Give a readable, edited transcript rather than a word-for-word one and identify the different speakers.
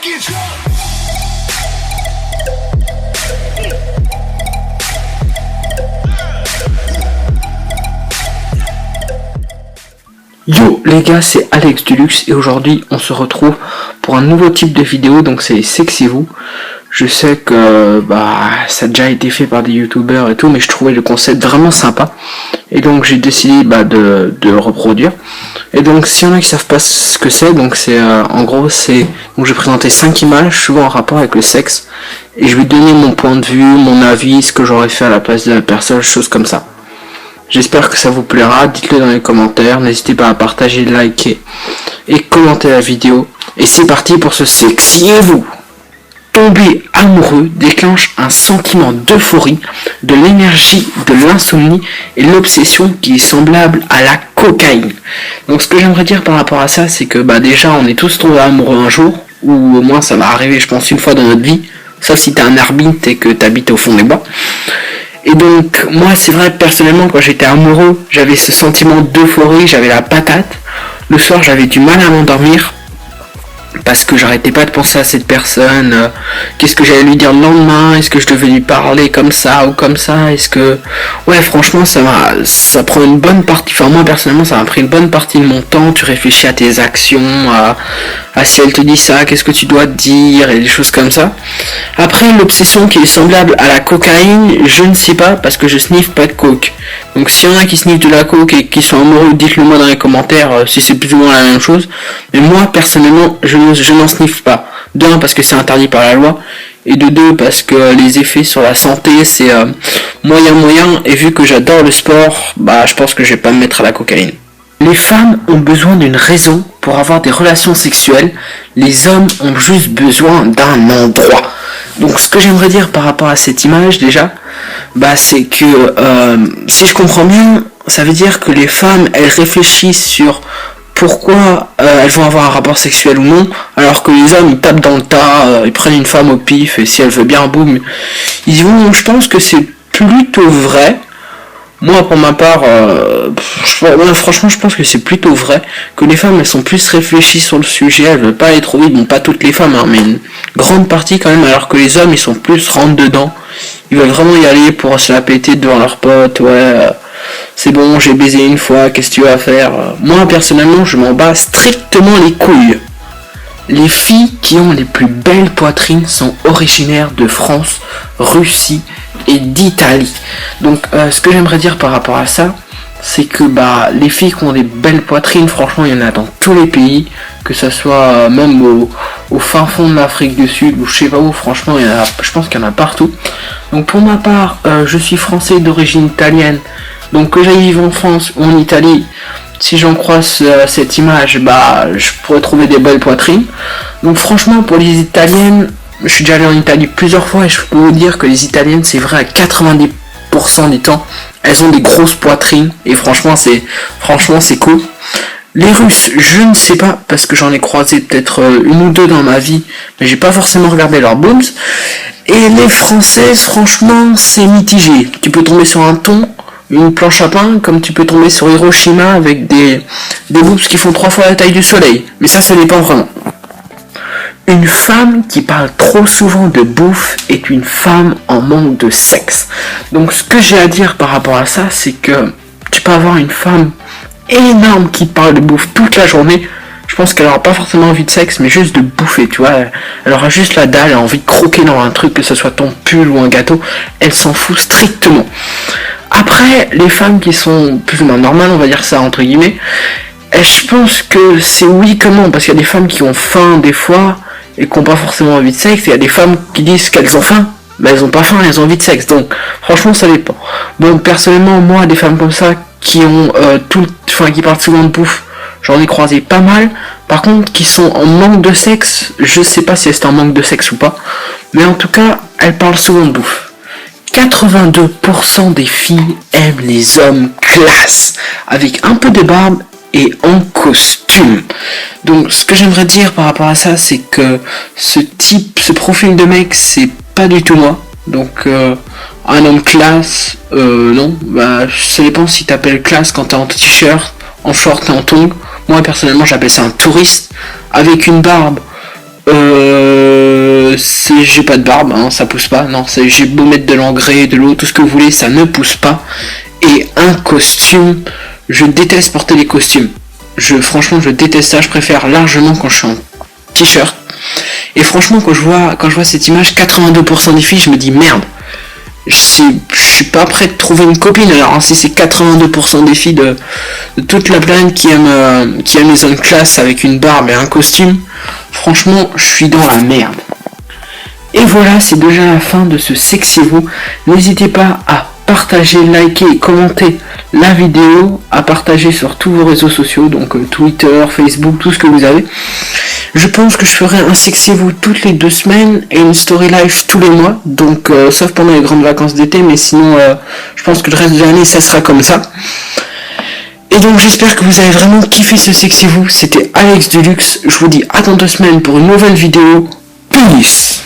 Speaker 1: Yo les gars, c'est Alex Dulux et aujourd'hui on se retrouve pour un nouveau type de vidéo, donc c'est Sexy Vous. Je sais que ça a déjà été fait par des youtubeurs et tout, mais je trouvais le concept vraiment sympa et donc j'ai décidé de le reproduire. Et donc s'il y en a qui savent pas ce que c'est, donc c'est en gros c'est, donc je vais présenter 5 images souvent en rapport avec le sexe et je vais donner mon point de vue, mon avis, ce que j'aurais fait à la place de la personne, choses comme ça. J'espère que ça vous plaira, dites-le dans les commentaires, n'hésitez pas à partager, liker et commenter la vidéo. Et c'est parti pour ce Sexy Vous. Tomber amoureux déclenche un sentiment d'euphorie, de l'énergie, de l'insomnie et l'obsession qui est semblable à la cocaïne. Donc ce que j'aimerais dire par rapport à ça, c'est que déjà on est tous tombés amoureux un jour, ou au moins ça va arriver je pense une fois dans notre vie, sauf si t'es un arbitre et que t'habites au fond des bois. Et donc, moi, c'est vrai, personnellement, quand j'étais amoureux, j'avais ce sentiment d'euphorie, j'avais la patate. Le soir, j'avais du mal à m'endormir, parce que j'arrêtais pas de penser à cette personne. Qu'est-ce que j'allais lui dire le lendemain? Est-ce que je devais lui parler comme ça ou comme ça? Est-ce que... Ouais, franchement, ça prend une bonne partie... Enfin, moi, personnellement, ça m'a pris une bonne partie de mon temps. Tu réfléchis à tes actions, à si elle te dit ça, qu'est-ce que tu dois te dire, et des choses comme ça. Après, l'obsession qui est semblable à la cocaïne, je ne sais pas, parce que je sniffe pas de coke. Donc s'il y en a qui sniffent de la coke et qui sont amoureux, dites-le moi dans les commentaires si c'est plus ou moins la même chose. Mais moi, personnellement, je n'en sniffe pas. De 1, parce que c'est interdit par la loi, et de 2, parce que les effets sur la santé, c'est moyen, et vu que j'adore le sport, je pense que je vais pas me mettre à la cocaïne. Les femmes ont besoin d'une raison pour avoir des relations sexuelles, les hommes ont juste besoin d'un endroit. Donc ce que j'aimerais dire par rapport à cette image déjà, c'est que si je comprends bien, ça veut dire que les femmes, elles réfléchissent sur pourquoi elles vont avoir un rapport sexuel ou non, alors que les hommes ils tapent dans le tas, ils prennent une femme au pif et si elle veut bien, boum, ils y vont. Je pense que c'est plutôt vrai. Moi pour ma part, franchement je pense que c'est plutôt vrai, que les femmes elles sont plus réfléchies sur le sujet, elles veulent pas aller trop vite, bon pas toutes les femmes mais une grande partie quand même, alors que les hommes ils sont plus rentre dedans, ils veulent vraiment y aller pour se la péter devant leurs potes, c'est bon j'ai baisé une fois, qu'est-ce que tu vas faire. Moi personnellement je m'en bats strictement les couilles. Les filles qui ont les plus belles poitrines sont originaires de France, Russie et d'Italie. Donc ce que j'aimerais dire par rapport à ça, c'est que les filles qui ont des belles poitrines, franchement il y en a dans tous les pays, que ça soit même au fin fond de l'Afrique du Sud ou je sais pas où, franchement il y en a, je pense qu'il y en a partout. Donc pour ma part, je suis français d'origine italienne, donc que j'aille vivre en France ou en Italie, si j'en croise cette image, je pourrais trouver des belles poitrines. Donc franchement pour les italiennes, je suis déjà allé en Italie plusieurs fois et je peux vous dire que les italiennes, c'est vrai à 90% du temps, elles ont des grosses poitrines et franchement c'est cool. Les Russes, je ne sais pas, parce que j'en ai croisé peut-être une ou deux dans ma vie, mais j'ai pas forcément regardé leurs boobs. Et les Françaises, franchement, c'est mitigé. Tu peux tomber sur un thon, une planche à pain, comme tu peux tomber sur Hiroshima avec des boobs qui font 3 fois la taille du soleil. Mais ça dépend vraiment. Une femme qui parle trop souvent de bouffe est une femme en manque de sexe. Donc ce que j'ai à dire par rapport à ça, c'est que tu peux avoir une femme énorme qui parle de bouffe toute la journée. Je pense qu'elle aura pas forcément envie de sexe, mais juste de bouffer, tu vois. Elle aura juste la dalle, elle a envie de croquer dans un truc, que ce soit ton pull ou un gâteau. Elle s'en fout strictement. Après, les femmes qui sont plus ou moins normales, on va dire ça entre guillemets, je pense que c'est oui comment, parce qu'il y a des femmes qui ont faim des fois et qui n'ont pas forcément envie de sexe, et il y a des femmes qui disent qu'elles ont faim, elles ont pas faim, elles ont envie de sexe, donc franchement ça dépend. Bon, personnellement, moi, des femmes comme ça, qui ont qui parlent souvent de bouffe, j'en ai croisé pas mal. Par contre, qui sont en manque de sexe, je sais pas si c'est en manque de sexe ou pas, mais en tout cas, elles parlent souvent de bouffe. 82% des filles aiment les hommes classe, avec un peu de barbe et en costume. Donc ce que j'aimerais dire par rapport à ça, c'est que ce profil de mec, c'est pas du tout moi. Donc un homme classe, non, ça dépend si t'appelles classe quand t'es en t-shirt, en short et en tongs. Moi personnellement j'appelle ça un touriste avec une barbe. j'ai pas de barbe, hein, ça pousse pas. Non, j'ai beau mettre de l'engrais, de l'eau, tout ce que vous voulez, ça ne pousse pas. Et un costume, je déteste porter les costumes. Franchement, je déteste ça. Je préfère largement quand je suis en t-shirt. Et franchement, quand je vois cette image, 82% des filles, je me dis merde. Je suis pas prêt de trouver une copine. Alors hein, si c'est 82% des filles de toute la planète qui aiment les hommes classe avec une barbe et un costume, franchement, je suis dans la merde. Et voilà, c'est déjà la fin de ce Sexiez-vous. N'hésitez pas à partager, liker et commenter la vidéo, à partager sur tous vos réseaux sociaux, donc Twitter, Facebook, tout ce que vous avez. Je pense que je ferai un Sexiez-vous toutes les 2 semaines et une story live tous les mois, donc sauf pendant les grandes vacances d'été, mais sinon je pense que le reste de l'année ça sera comme ça. Et donc j'espère que vous avez vraiment kiffé ce Sexiez-vous. C'était Alex Deluxe, je vous dis à dans 2 semaines pour une nouvelle vidéo. Peace.